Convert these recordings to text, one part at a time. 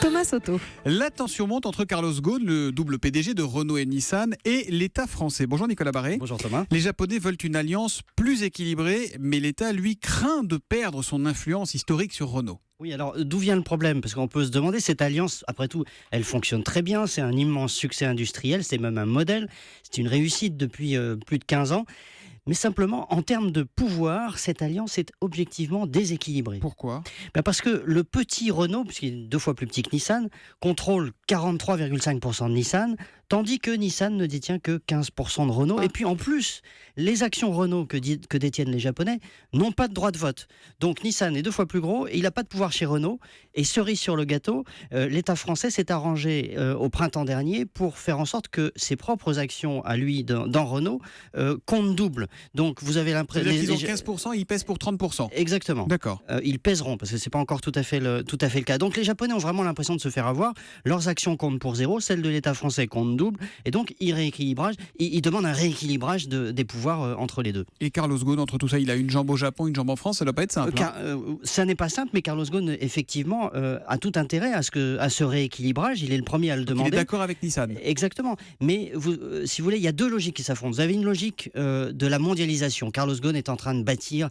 Thomas Soto. La tension monte entre Carlos Ghosn, le double PDG de Renault et Nissan, et l'État français. Bonjour Nicolas Barré. Bonjour Thomas. Les Japonais veulent une alliance plus équilibrée, mais l'État, lui, craint de perdre son influence historique sur Renault. Oui, alors d'où vient le problème? Parce qu'on peut se demander, cette alliance, après tout, elle fonctionne très bien, c'est un immense succès industriel, c'est même un modèle, c'est une réussite depuis plus de 15 ans. Mais simplement, en termes de pouvoir, cette alliance est objectivement déséquilibrée. Pourquoi ? Parce que le petit Renault, puisqu'il est 2 fois plus petit que Nissan, contrôle 43,5% de Nissan, tandis que Nissan ne détient que 15% de Renault. Et puis en plus, les actions Renault que détiennent les Japonais n'ont pas de droit de vote. Donc Nissan est 2 fois plus gros et il n'a pas de pouvoir chez Renault. Et cerise sur le gâteau, l'État français s'est arrangé au printemps dernier pour faire en sorte que ses propres actions à lui dans Renault comptent double. Donc vous avez l'impression... C'est-à-dire qu'ils ont 15%, ils pèsent pour 30%. Exactement. D'accord. Ils pèseront, parce que c'est pas encore tout à fait le cas. Donc les Japonais ont vraiment l'impression de se faire avoir. Leurs actions comptent pour 0, celles de l'État français comptent double. Et donc ils demandent un rééquilibrage des pouvoirs entre les deux. Et Carlos Ghosn, entre tout ça, il a une jambe au Japon, une jambe en France, ça ne doit pas être simple. Ça n'est pas simple, mais Carlos Ghosn, effectivement, a tout intérêt à ce rééquilibrage. Il est le premier à le demander. Il est d'accord avec Nissan. Exactement. Mais si vous voulez, il y a 2 logiques qui s'affrontent. Vous avez une logique de la mondialisation. Carlos Ghosn est en train de bâtir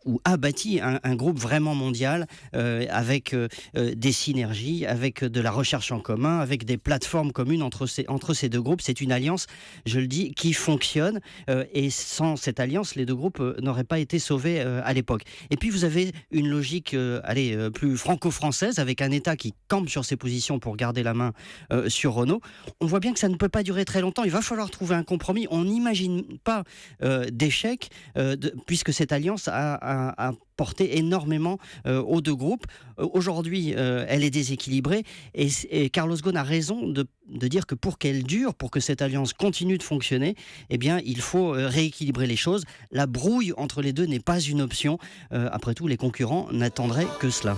ou a bâti un groupe vraiment mondial avec des synergies, avec de la recherche en commun, avec des plateformes communes entre ces 2 groupes. C'est une alliance, je le dis, qui fonctionne et sans cette alliance, les 2 groupes n'auraient pas été sauvés à l'époque. Et puis vous avez une logique plus franco-française avec un État qui campe sur ses positions pour garder la main sur Renault. On voit bien que ça ne peut pas durer très longtemps. Il va falloir trouver un compromis. On n'imagine pas d'échec puisque cette alliance a porté énormément aux 2 groupes. Aujourd'hui, elle est déséquilibrée et Carlos Ghosn a raison de dire que pour qu'elle dure, pour que cette alliance continue de fonctionner, eh bien, il faut rééquilibrer les choses. La brouille entre les 2 n'est pas une option. Après tout, les concurrents n'attendraient que cela.